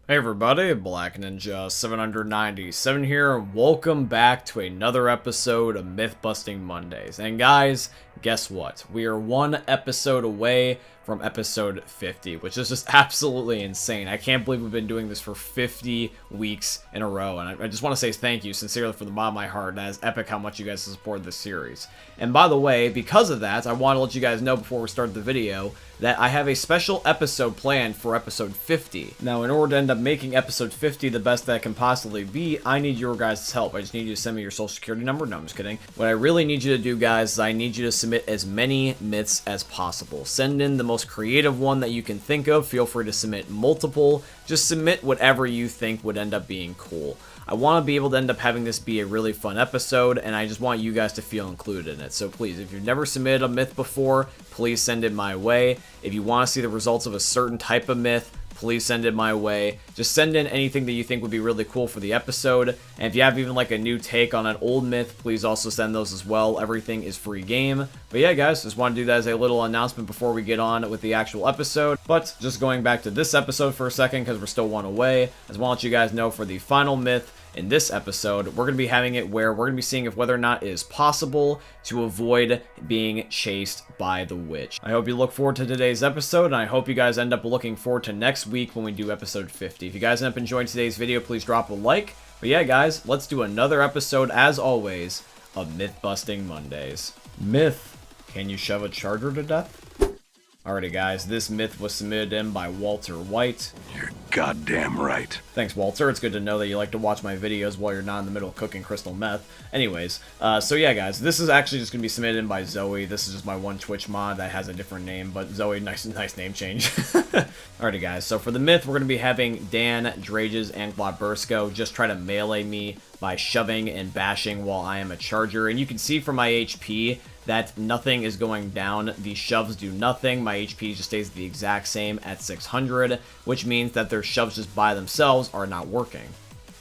Hey everybody, Black Ninja 797 here, and welcome back to another episode of Myth Busting Mondays. And guys, guess what? We are one episode away from episode 50, which is just absolutely insane. I can't believe we've been doing this for 50 weeks in a row, and I just want to say thank you sincerely from the bottom of my heart. That is epic how much you guys have supported this series. And by the way, because of that, I want to let you guys know before we start the video that I have a special episode planned for episode 50. Now, in order to end up making episode 50 the best that can possibly be, I need your guys' help. I just need you to send me your social security number. No, I'm just kidding. What I really need you to do, guys, is I need you to submit as many myths as possible. Send in the most creative one that you can think of. Feel free to submit multiple. Just submit whatever you think would end up being cool. I want to be able to end up having this be a really fun episode, and I just want you guys to feel included in it. So please, if you've never submitted a myth before, please send it my way. If you want to see the results of a certain type of myth, please send it my way. Just send in anything that you think would be really cool for the episode. And if you have even like a new take on an old myth, please also send those as well. Everything is free game. But yeah, guys, just want to do that as a little announcement before we get on with the actual episode. But just going back to this episode for a second, because we're still one away, I just want to let you guys know for the final myth in this episode, we're going to be having it where we're going to be seeing if whether or not it is possible to avoid being chased by the witch. I hope you look forward to today's episode, and I hope you guys end up looking forward to next week when we do episode 50. If you guys end up enjoying today's video, please drop a like. But yeah, guys, let's do another episode, as always, of Myth Busting Mondays. Myth: can you shove a charger to death? Alrighty, guys, this myth was submitted in by Walter White. You're goddamn right. Thanks, Walter. It's good to know that you like to watch my videos while you're not in the middle of cooking crystal meth. Anyways, so yeah, guys, this is actually just going to be submitted in by Zoe. This is just my one Twitch mod that has a different name, but Zoe, nice name change. Alrighty, guys, so for the myth, we're going to be having Dan, Drages, and Glabursko just try to melee me by shoving and bashing while I am a charger. And you can see from my HP that nothing is going down. The shoves do nothing. My HP just stays the exact same at 600, which means that their shoves just by themselves are not working.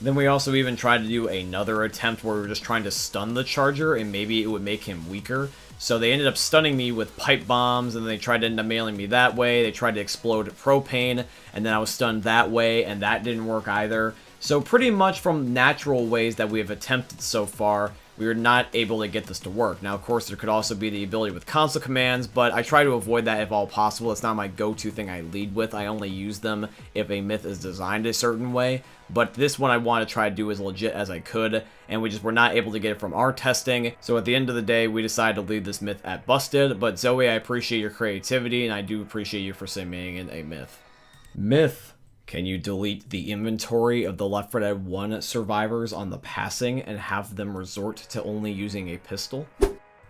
Then we also even tried to do another attempt where we were just trying to stun the charger, and maybe it would make him weaker. So they ended up stunning me with pipe bombs, and they tried to end up mailing me that way. They tried to explode propane, and then I was stunned that way, and that didn't work either. So pretty much from natural ways that we have attempted so far, we were not able to get this to work. Now, of course, there could also be the ability with console commands, but I try to avoid that if all possible. It's not my go-to thing I lead with. I only use them if a myth is designed a certain way. But this one I want to try to do as legit as I could, and we just were not able to get it from our testing. So at the end of the day, we decided to leave this myth at busted. But Zoe, I appreciate your creativity, and I do appreciate you for submitting in a myth. Myth: can you delete the inventory of the Left 4 Dead 1 survivors on the passing and have them resort to only using a pistol?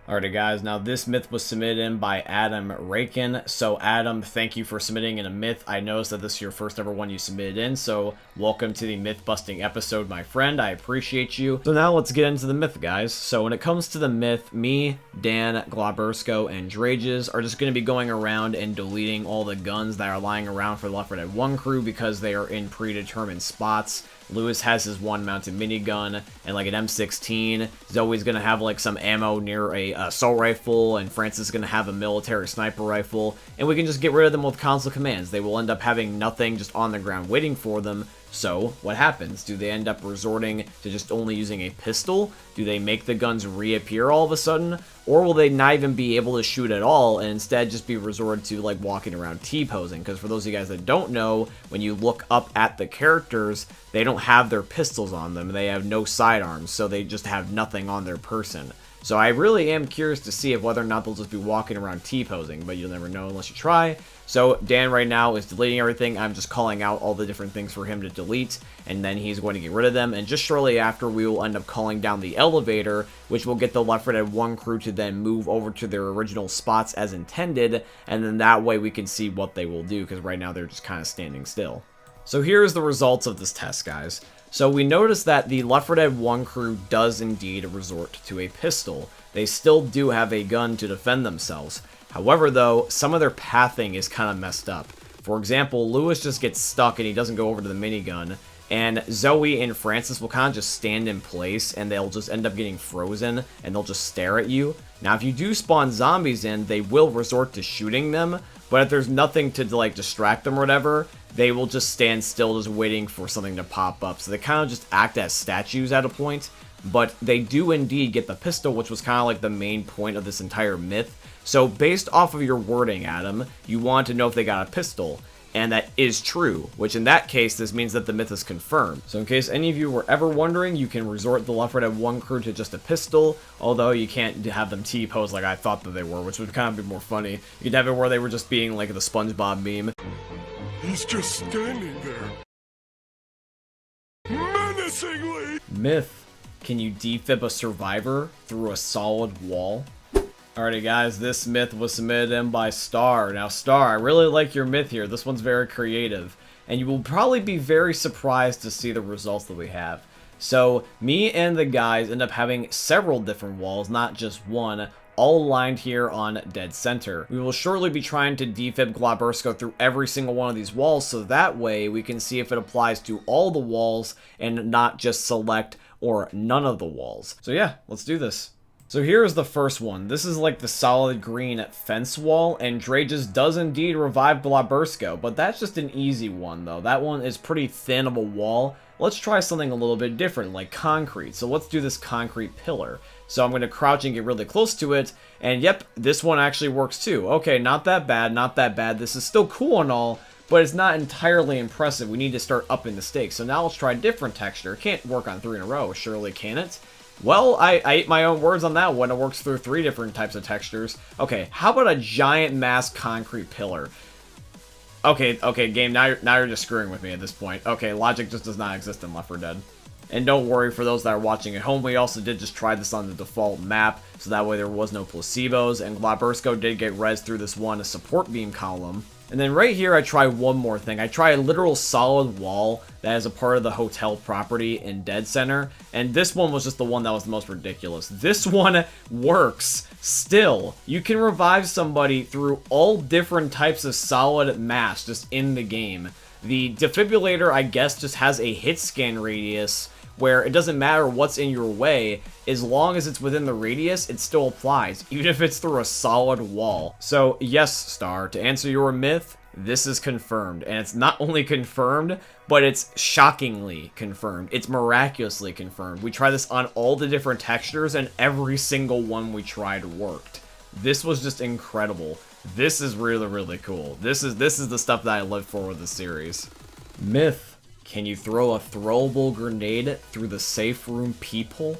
Alrighty, guys, now this myth was submitted in by Adam Rakin. So Adam, thank you for submitting in a myth. I noticed that this is your first ever one you submitted in, so welcome to the myth busting episode, my friend. I appreciate you. So now let's get into the myth, guys. So when it comes to the myth, me, Dan, Glabursko, and Drages are just going to be going around and deleting all the guns that are lying around for the Left 4 Dead 1 crew because they are in predetermined spots. Lewis has his one mounted minigun and like an M16. Zoe's gonna have like some ammo near a assault rifle, and Francis is gonna have a military sniper rifle, and we can just get rid of them with console commands. They will end up having nothing just on the ground waiting for them. So what happens? Do they end up resorting to just only using a pistol? Do they make the guns reappear all of a sudden? Or will they not even be able to shoot at all and instead just be resorted to like walking around T-posing? Because for those of you guys that don't know, when you look up at the characters, they don't have their pistols on them. They have no sidearms, so they just have nothing on their person. So I really am curious to see if whether or not they'll just be walking around T-posing, but you'll never know unless you try. So Dan right now is deleting everything. I'm just calling out all the different things for him to delete, and then he's going to get rid of them. And just shortly after, we will end up calling down the elevator, which will get the Left 4 Dead 1 crew to then move over to their original spots as intended, and then that way we can see what they will do, because right now they're just kind of standing still. So here's the results of this test, guys. So we notice that the Left 4 Dead 1 crew does indeed resort to a pistol. They still do have a gun to defend themselves. However, though, some of their pathing is kind of messed up. For example, Lewis just gets stuck and he doesn't go over to the minigun, and Zoe and Francis will kind of just stand in place and they'll just end up getting frozen and they'll just stare at you. Now, if you do spawn zombies in, they will resort to shooting them, but if there's nothing to like distract them or whatever, they will just stand still just waiting for something to pop up. So they kind of just act as statues at a point, but they do indeed get the pistol, which was kind of like the main point of this entire myth. So based off of your wording, Adam, you want to know if they got a pistol. And that is true, which in that case, this means that the myth is confirmed. So in case any of you were ever wondering, you can resort the Left 4 Dead 1 crew to just a pistol, although you can't have them T-pose like I thought that they were, which would kind of be more funny. You could have it where they were just being like the SpongeBob meme. He's just standing there. Menacingly! Myth. Can you defib a survivor through a solid wall? Alrighty guys, this myth was submitted in by Star. Now Star, I really like your myth here. This one's very creative. And you will probably be very surprised to see the results that we have. So, me and the guys end up having several different walls, not just one, all aligned here on dead center. We will shortly be trying to defib Glabersko through every single one of these walls, so that way we can see if it applies to all the walls and not just select or none of the walls. So yeah, let's do this. So here's the first one. This is like the solid green fence wall, and Dre just does indeed revive Glabersko, but that's just an easy one though. That one is pretty thin of a wall. Let's try something a little bit different, like concrete. So let's do this concrete pillar. So I'm going to crouch and get really close to it, and yep, this one actually works too. Okay, not that bad, not that bad. This is still cool and all, but it's not entirely impressive. We need to start upping the stakes. So now let's try a different texture. It can't work on 3 in a row, surely can it? Well, I ate my own words on that one. It works through 3 different types of textures. Okay, how about a giant mass concrete pillar? Okay, game, now you're just screwing with me at this point. Okay, logic just does not exist in Left 4 Dead. And don't worry, for those that are watching at home, we also did just try this on the default map, so that way there was no placebos, and Glabersko did get res through this one support beam column. And then right here, I try one more thing. I try a literal solid wall that is a part of the hotel property in Dead Center. And this one was just the one that was the most ridiculous. This one works still. You can revive somebody through all different types of solid mass just in the game. The defibrillator, I guess, just has a hit scan radius where it doesn't matter what's in your way, as long as it's within the radius, it still applies, even if it's through a solid wall. So yes, Star, to answer your myth, this is confirmed. And it's not only confirmed, but it's shockingly confirmed. It's miraculously confirmed. We tried this on all the different textures, and every single one we tried worked. This was just incredible. This is really, really cool. This is the stuff that I live for with the series. Myth. Can you throw a throwable grenade through the safe room peephole?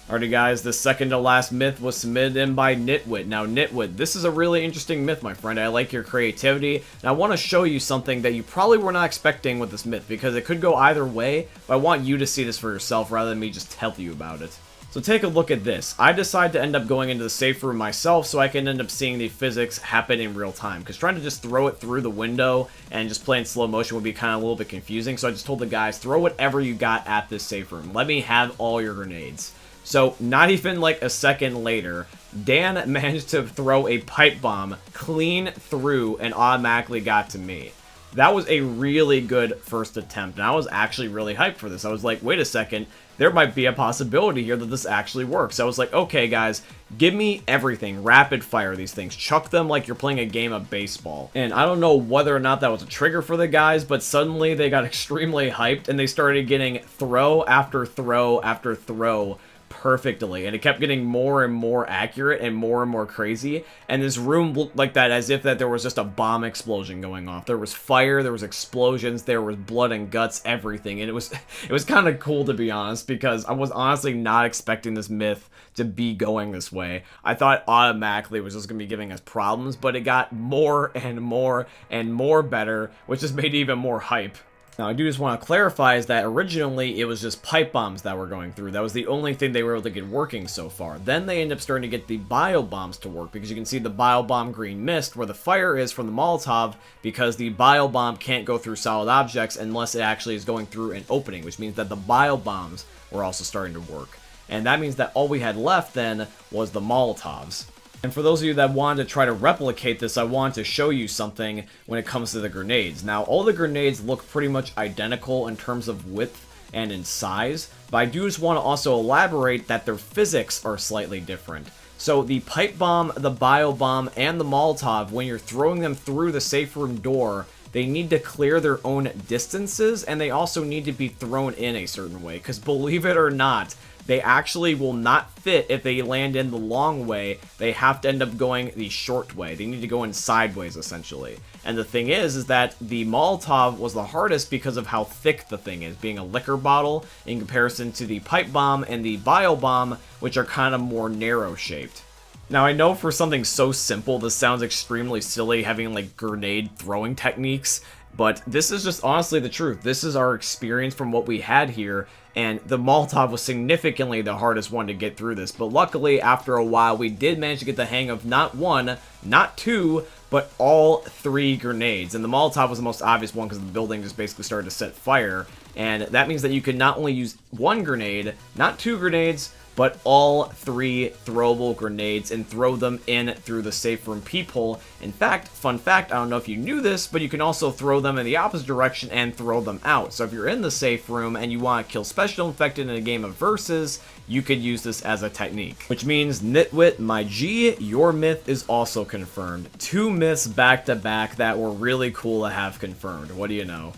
Alrighty guys, the second to last myth was submitted in by Nitwit. Now Nitwit, this is a really interesting myth, my friend. I like your creativity, and I want to show you something that you probably were not expecting with this myth, because it could go either way, but I want you to see this for yourself rather than me just tell you about it. So take a look at this. I decide to end up going into the safe room myself so I can end up seeing the physics happen in real time. Because trying to just throw it through the window and just play in slow motion would be kind of a little bit confusing. So I just told the guys, throw whatever you got at this safe room. Let me have all your grenades. So not even like a second later, Dan managed to throw a pipe bomb clean through and automatically got to me. That was a really good first attempt, and I was actually really hyped for this. I was like, wait a second, there might be a possibility here that this actually works. I was like, okay guys, give me everything, rapid fire these things, chuck them like you're playing a game of baseball. And I don't know whether or not that was a trigger for the guys, but suddenly they got extremely hyped and they started getting throw after throw after throw perfectly, and it kept getting more and more accurate and more crazy, and this room looked like that as if that there was just a bomb explosion going off. There was fire, there was explosions, there was blood and guts, everything, and it was kind of cool, to be honest, because I was honestly not expecting this myth to be going this way. I thought automatically it was just going to be giving us problems, but it got more and more and more better, which just made it even more hype. Now, I do just want to clarify is that originally it was just pipe bombs that were going through. That was the only thing they were able to get working so far. Then they end up starting to get the bio bombs to work, because you can see the bio bomb green mist where the fire is from the Molotov, because the bio bomb can't go through solid objects unless it actually is going through an opening, which means that the bio bombs were also starting to work. And that means that all we had left then was the Molotovs. And for those of you that wanted to try to replicate this, I wanted to show you something when it comes to the grenades. Now, all the grenades look pretty much identical in terms of width and in size, but I do just want to also elaborate that their physics are slightly different. So the pipe bomb, the bio bomb, and the Molotov, when you're throwing them through the safe room door, they need to clear their own distances, and they also need to be thrown in a certain way, because believe it or not, they actually will not fit if they land in the long way. They have to end up going the short way. They need to go in sideways, essentially. And the thing is that the Molotov was the hardest because of how thick the thing is, being a liquor bottle in comparison to the pipe bomb and the bio bomb, which are kind of more narrow shaped. Now, I know for something so simple, this sounds extremely silly, having like grenade throwing techniques, but this is just honestly the truth. This is our experience from what we had here, and the Molotov was significantly the hardest one to get through this. But luckily, after a while, we did manage to get the hang of not one, not two, but all three grenades. And the Molotov was the most obvious one because the building just basically started to set fire. And that means that you can not only use one grenade, not two grenades, but all three throwable grenades and throw them in through the safe room peephole. In fact, fun fact, I don't know if you knew this, but you can also throw them in the opposite direction and throw them out. So if you're in the safe room and you want to kill Special Infected in a game of Versus, you could use this as a technique. Which means, Nitwit, my G, your myth is also confirmed. 2 myths back to back that were really cool to have confirmed. What do you know?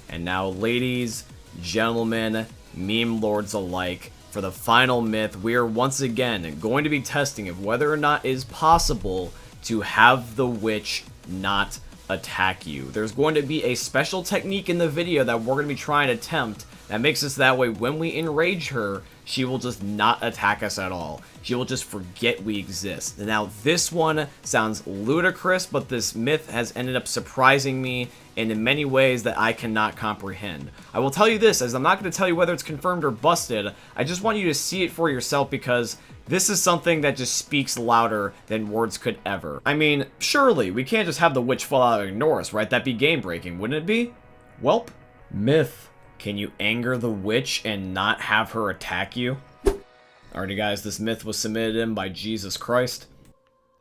And now, ladies, gentlemen, meme lords alike, for the final myth, we are once again going to be testing if whether or not it is possible to have the witch not attack you. There's going to be a special technique in the video that we're going to be trying to attempt that makes us that way when we enrage her, she will just not attack us at all. She will just forget we exist. Now, this one sounds ludicrous, but this myth has ended up surprising me in many ways that I cannot comprehend. I will tell you this, as I'm not going to tell you whether it's confirmed or busted, I just want you to see it for yourself because this is something that just speaks louder than words could ever. I mean, surely, we can't just have the witch fall out and ignore us, right? That'd be game breaking, wouldn't it be? Welp. Myth. Can you anger the witch and not have her attack you? Alrighty guys, this myth was submitted in by Jesus Christ.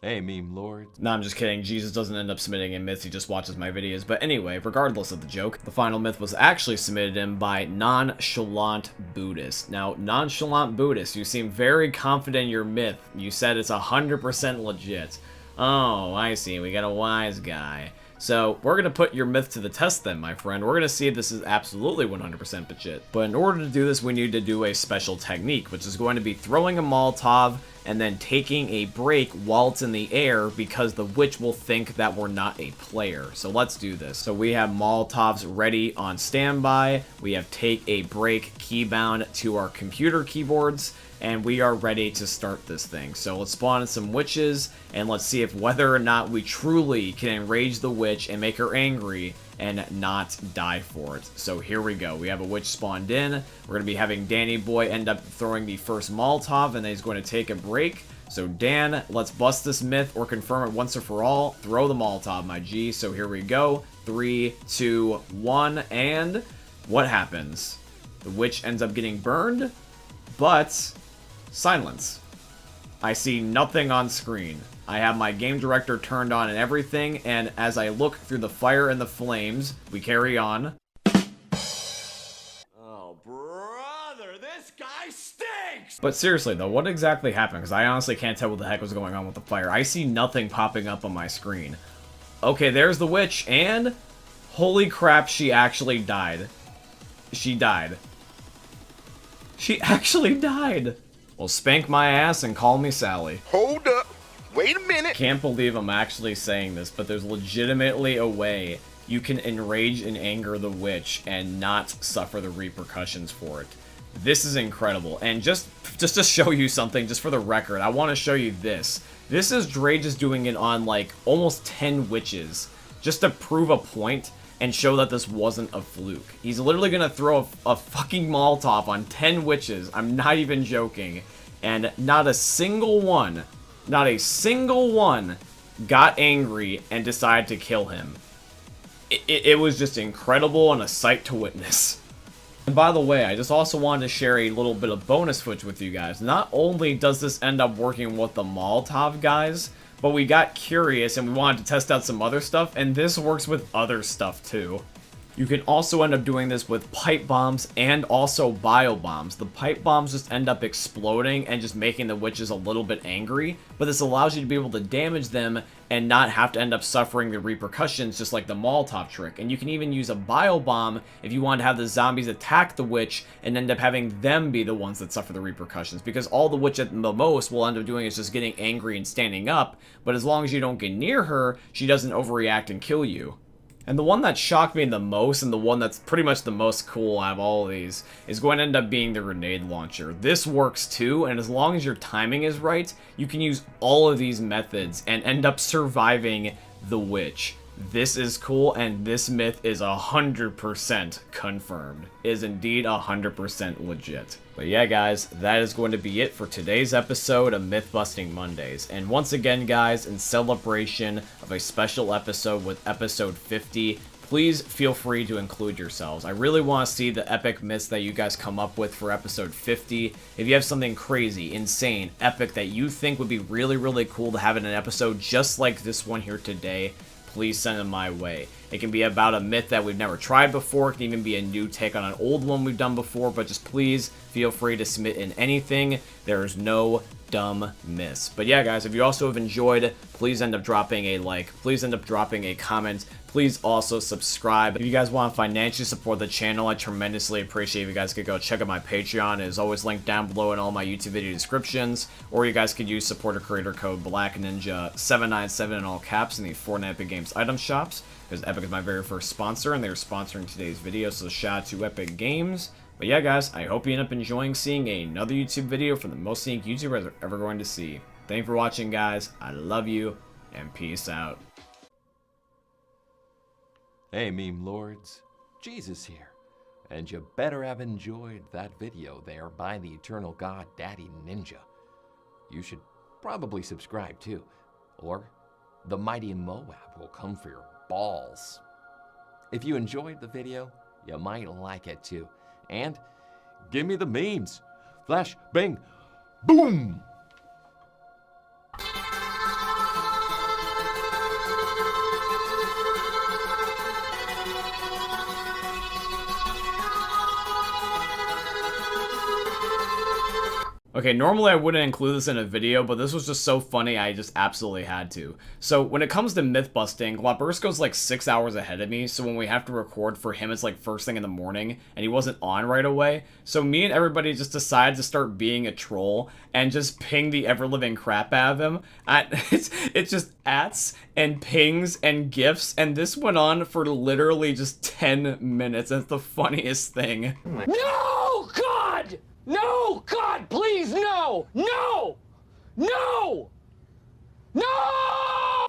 Hey, meme lord. No, I'm just kidding. Jesus doesn't end up submitting in myths, he just watches my videos. But anyway, regardless of the joke, the final myth was actually submitted in by Nonchalant Buddhist. Now, Nonchalant Buddhist, you seem very confident in your myth. You said it's 100% legit. Oh, I see. We got a wise guy. So, we're going to put your myth to the test then, my friend. We're going to see if this is absolutely 100% legit. But in order to do this, we need to do a special technique, which is going to be throwing a Molotov and then taking a break while it's in the air because the witch will think that we're not a player. So let's do this. So we have Molotovs ready on standby. We have take a break keybound to our computer keyboards. And we are ready to start this thing. So let's spawn in some witches, and let's see if whether or not we truly can enrage the witch and make her angry and not die for it. So here we go. We have a witch spawned in. We're going to be having Danny Boy end up throwing the first Molotov, and then he's going to take a break. So Dan, let's bust this myth or confirm it once and for all. Throw the Molotov, my G. So here we go. 3, 2, 1, and what happens? The witch ends up getting burned, but silence. I see nothing on screen. I have my game director turned on and everything, and as I look through the fire and the flames, we carry on. Oh, brother, this guy stinks! But seriously though, what exactly happened? Because I honestly can't tell what the heck was going on with the fire. I see nothing popping up on my screen. Okay, there's the witch, and holy crap, she actually died. She died. She actually died. Well, spank my ass and call me Sally. Hold up. Wait a minute. Can't believe I'm actually saying this, but there's legitimately a way you can enrage and anger the witch and not suffer the repercussions for it. This is incredible. And just to show you something, just for the record, I want to show you this. This is Dre just doing it on like almost 10 witches, just to prove a point and show that this wasn't a fluke. He's literally gonna throw a fucking Molotov on 10 witches. I'm not even joking. And not a single one got angry and decided to kill him. It was just incredible and a sight to witness. And by the way, I just also wanted to share a little bit of bonus footage with you guys. Not only does this end up working with the Molotov guys, but we got curious and we wanted to test out some other stuff, and this works with other stuff too. You can also end up doing this with pipe bombs and also bio bombs. The pipe bombs just end up exploding and just making the witches a little bit angry, but this allows you to be able to damage them and not have to end up suffering the repercussions, just like the Molotov trick. And you can even use a bio bomb if you want to have the zombies attack the witch and end up having them be the ones that suffer the repercussions, because all the witch at the most will end up doing is just getting angry and standing up, but as long as you don't get near her, she doesn't overreact and kill you. And the one that shocked me the most, and the one that's pretty much the most cool out of all of these, is going to end up being the grenade launcher. This works too, and as long as your timing is right, you can use all of these methods and end up surviving the witch. This is cool, and this myth is 100% confirmed. It is indeed 100% legit. But yeah, guys, that is going to be it for today's episode of Myth Busting Mondays. And once again, guys, in celebration of a special episode with episode 50, please feel free to include yourselves. I really want to see the epic myths that you guys come up with for episode 50. If you have something crazy, insane, epic that you think would be really, really cool to have in an episode just like this one here today, please send them my way. It can be about a myth that we've never tried before. It can even be a new take on an old one we've done before, but just please feel free to submit in anything. There is no dumb myths. But yeah, guys, if you also have enjoyed, please end up dropping a like. Please end up dropping a comment. Please also subscribe. If you guys want to financially support the channel, I tremendously appreciate if you guys could go check out my Patreon. It is always linked down below in all my YouTube video descriptions. Or you guys could use supporter creator code BlackNinja797 in all caps in the Fortnite Epic Games item shops, because Epic is my very first sponsor and they're sponsoring today's video, so shout out to Epic Games. But yeah, guys, I hope you end up enjoying seeing another YouTube video from the most unique YouTuber you're ever going to see. Thank you for watching, guys. I love you, and peace out. Hey, meme lords, Jesus here, and you better have enjoyed that video there by the eternal god Daddy Ninja. You should probably subscribe too, or the mighty Moab will come for your balls. If you enjoyed the video, you might like it too, and give me the memes. Flash, bang, boom! Okay, normally I wouldn't include this in a video, but this was just so funny I just absolutely had to. So when it comes to myth busting, Glabursko's like 6 hours ahead of me, so when we have to record for him, it's like first thing in the morning, and he wasn't on right away. So me and everybody just decided to start being a troll and just ping the ever-living crap out of him. It's just ats and pings and gifs, and this went on for literally just 10 minutes. That's the funniest thing. No, God! No, God, please, no! No! No! No!